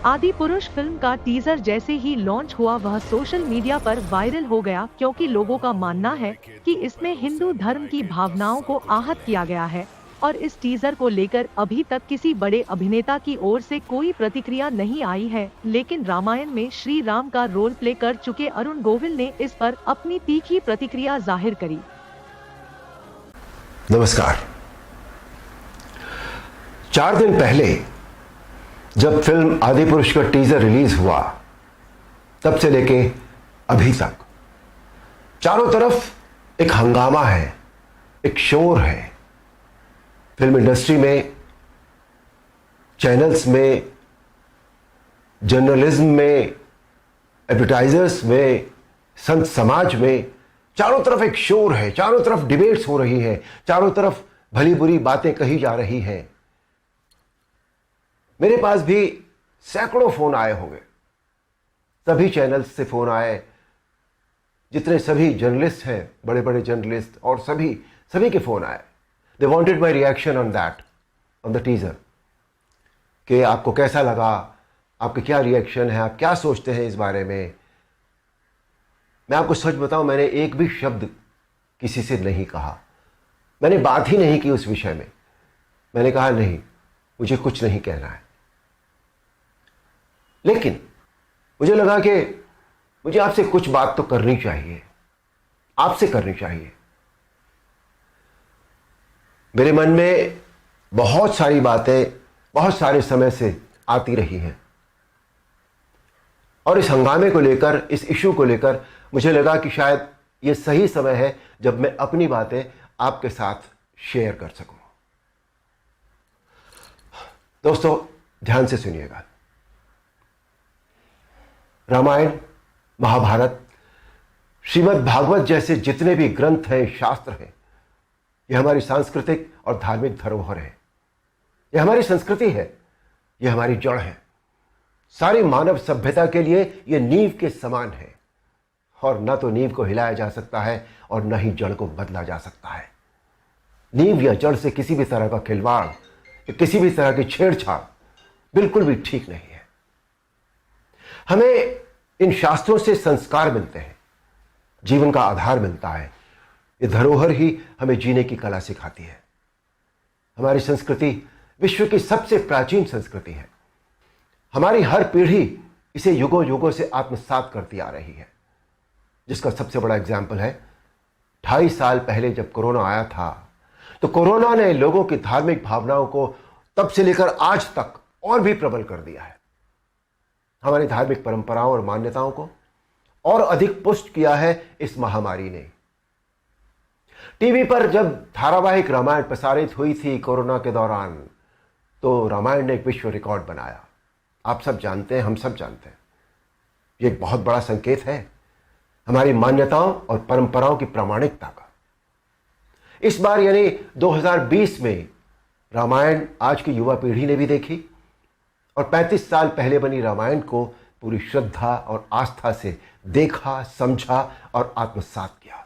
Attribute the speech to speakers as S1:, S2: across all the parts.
S1: आदि पुरुष फिल्म का टीजर जैसे ही लॉन्च हुआ वह सोशल मीडिया पर वायरल हो गया, क्योंकि लोगों का मानना है कि इसमें हिंदू धर्म की भावनाओं को आहत किया गया है। और इस टीजर को लेकर अभी तक किसी बड़े अभिनेता की ओर से कोई प्रतिक्रिया नहीं आई है, लेकिन रामायण में श्री राम का रोल प्ले कर चुके अरुण गोविल ने इस पर अपनी तीखी प्रतिक्रिया जाहिर करी।
S2: नमस्कार। 4 दिन पहले जब फिल्म आदि पुरुष का टीजर रिलीज हुआ, तब से लेके अभी तक चारों तरफ एक हंगामा है, एक शोर है। फिल्म इंडस्ट्री में, चैनल्स में, जर्नलिज्म में, एडवर्टाइजर्स में, संत समाज में, चारों तरफ एक शोर है। चारों तरफ डिबेट्स हो रही हैं, चारों तरफ भली बुरी बातें कही जा रही हैं। मेरे पास भी सैकड़ों फोन आए होंगे, सभी चैनल्स से फोन आए, जितने सभी जर्नलिस्ट हैं, बड़े बड़े जर्नलिस्ट, और सभी के फोन आए। They wanted my reaction on that, on the teaser, कि आपको कैसा लगा, आपके क्या रिएक्शन है, आप क्या सोचते हैं इस बारे में। मैं आपको सच बताऊं, मैंने एक भी शब्द किसी से नहीं कहा, मैंने बात ही नहीं की उस विषय में। मैंने कहा नहीं, मुझे कुछ नहीं कहना है। लेकिन मुझे लगा कि मुझे आपसे कुछ बात तो करनी चाहिए, आपसे करनी चाहिए। मेरे मन में बहुत सारी बातें बहुत सारे समय से आती रही हैं, और इस हंगामे को लेकर, इस इशू को लेकर मुझे लगा कि शायद यह सही समय है जब मैं अपनी बातें आपके साथ शेयर कर सकूं। दोस्तों, ध्यान से सुनिएगा। रामायण, महाभारत, श्रीमद् भागवत जैसे जितने भी ग्रंथ हैं, शास्त्र हैं, ये हमारी सांस्कृतिक और धार्मिक धरोहर है। ये हमारी संस्कृति है, ये हमारी जड़ है। सारी मानव सभ्यता के लिए ये नींव के समान है, और न तो नींव को हिलाया जा सकता है और न ही जड़ को बदला जा सकता है। नींव या जड़ से किसी भी तरह का खिलवाड़, किसी भी तरह की छेड़छाड़ बिल्कुल भी ठीक नहीं है। हमें इन शास्त्रों से संस्कार मिलते हैं, जीवन का आधार मिलता है। ये धरोहर ही हमें जीने की कला सिखाती है। हमारी संस्कृति विश्व की सबसे प्राचीन संस्कृति है। हमारी हर पीढ़ी इसे युगों युगों से आत्मसात करती आ रही है, जिसका सबसे बड़ा एग्जाम्पल है 2.5 साल पहले जब कोरोना आया था, तो कोरोना ने लोगों की धार्मिक भावनाओं को तब से लेकर आज तक और भी प्रबल कर दिया है। हमारी धार्मिक परंपराओं और मान्यताओं को और अधिक पुष्ट किया है इस महामारी ने। टीवी पर जब धारावाहिक रामायण प्रसारित हुई थी कोरोना के दौरान, तो रामायण ने एक विश्व रिकॉर्ड बनाया। आप सब जानते हैं, हम सब जानते हैं। ये एक बहुत बड़ा संकेत है हमारी मान्यताओं और परंपराओं की प्रामाणिकता का। इस बार यानी 2020 में रामायण आज की युवा पीढ़ी ने भी देखी, और 35 साल पहले बनी रामायण को पूरी श्रद्धा और आस्था से देखा, समझा और आत्मसात किया।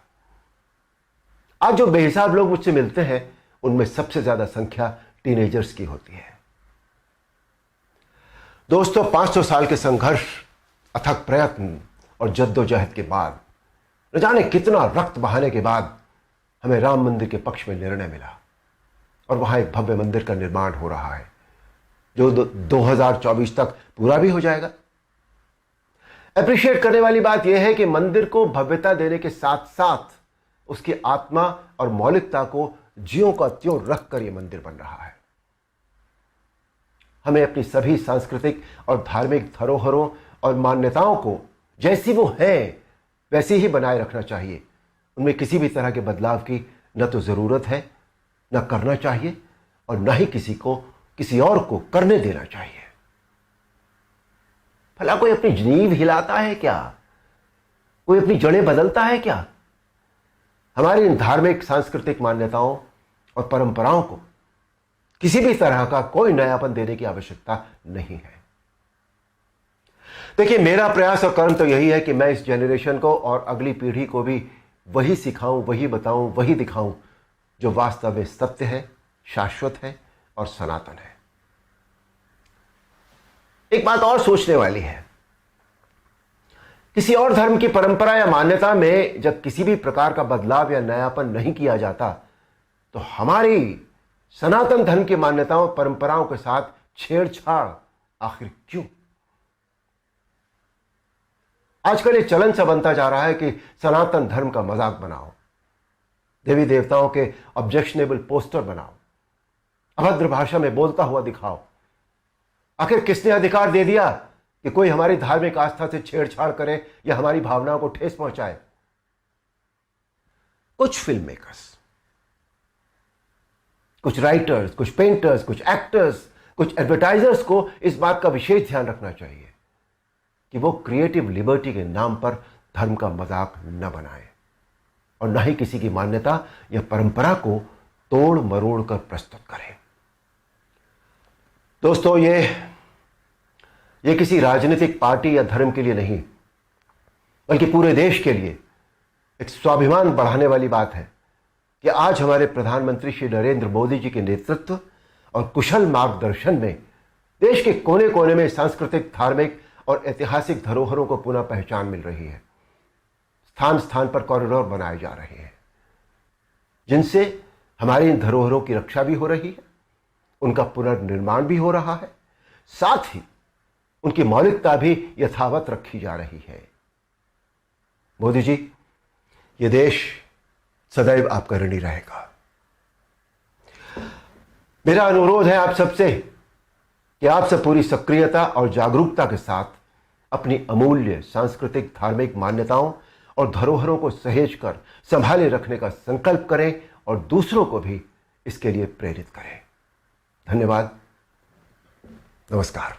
S2: आज जो बेहिसाब लोग मुझसे मिलते हैं, उनमें सबसे ज्यादा संख्या टीनेजर्स की होती है। दोस्तों, 500 साल के संघर्ष, अथक प्रयत्न और जद्दोजहद के बाद, न जाने कितना रक्त बहाने के बाद हमें राम मंदिर के पक्ष में निर्णय मिला, और वहां एक भव्य मंदिर का निर्माण हो रहा है, जो 2024 तक पूरा भी हो जाएगा। अप्रिशिएट करने वाली बात यह है कि मंदिर को भव्यता देने के साथ साथ उसकी आत्मा और मौलिकता को ज्यों का त्यों रखकर यह मंदिर बन रहा है। हमें अपनी सभी सांस्कृतिक और धार्मिक धरोहरों और मान्यताओं को जैसी वो है वैसी ही बनाए रखना चाहिए। उनमें किसी भी तरह के बदलाव की न तो जरूरत है, न करना चाहिए, और न ही किसी और को करने देना चाहिए। भला कोई अपनी नींव हिलाता है क्या? कोई अपनी जड़ें बदलता है क्या? हमारी इन धार्मिक सांस्कृतिक मान्यताओं और परंपराओं को किसी भी तरह का कोई नयापन देने की आवश्यकता नहीं है। देखिए, मेरा प्रयास और कर्म तो यही है कि मैं इस जनरेशन को और अगली पीढ़ी को भी वही सिखाऊं, वही बताऊं, वही दिखाऊं जो वास्तव में सत्य है, शाश्वत है और सनातन है। एक बात और सोचने वाली है, किसी और धर्म की परंपरा या मान्यता में जब किसी भी प्रकार का बदलाव या नयापन नहीं किया जाता, तो हमारी सनातन धर्म की मान्यताओं परंपराओं के साथ छेड़छाड़ आखिर क्यों? आजकल ये चलन सा बनता जा रहा है कि सनातन धर्म का मजाक बनाओ, देवी देवताओं के ऑब्जेक्शनेबल पोस्टर बनाओ, अभद्र भाषा में बोलता हुआ दिखाओ। आखिर किसने अधिकार दे दिया कि कोई हमारी धार्मिक आस्था से छेड़छाड़ करे या हमारी भावनाओं को ठेस पहुंचाए? कुछ फिल्म मेकर्स, कुछ राइटर्स, कुछ पेंटर्स, कुछ एक्टर्स, कुछ एडवर्टाइजर्स को इस बात का विशेष ध्यान रखना चाहिए कि वो क्रिएटिव लिबर्टी के नाम पर धर्म का मजाक न बनाए और न ही किसी की मान्यता या परंपरा को तोड़ मरोड़ कर प्रस्तुत करें। दोस्तों, ये किसी राजनीतिक पार्टी या धर्म के लिए नहीं, बल्कि पूरे देश के लिए एक स्वाभिमान बढ़ाने वाली बात है कि आज हमारे प्रधानमंत्री श्री नरेंद्र मोदी जी के नेतृत्व और कुशल मार्गदर्शन में देश के कोने कोने में सांस्कृतिक, धार्मिक और ऐतिहासिक धरोहरों को पुनः पहचान मिल रही है। स्थान स्थान पर कॉरिडोर बनाए जा रहे हैं, जिनसे हमारी इन धरोहरों की रक्षा भी हो रही है, उनका पुनर्निर्माण भी हो रहा है, साथ ही उनकी मौलिकता भी यथावत रखी जा रही है। मोदी जी, ये देश सदैव आपका ऋणी रहेगा। मेरा अनुरोध है आप सबसे कि आप सब पूरी सक्रियता और जागरूकता के साथ अपनी अमूल्य सांस्कृतिक, धार्मिक मान्यताओं और धरोहरों को सहेज कर संभाले रखने का संकल्प करें और दूसरों को भी इसके लिए प्रेरित करें। धन्यवाद। नमस्कार।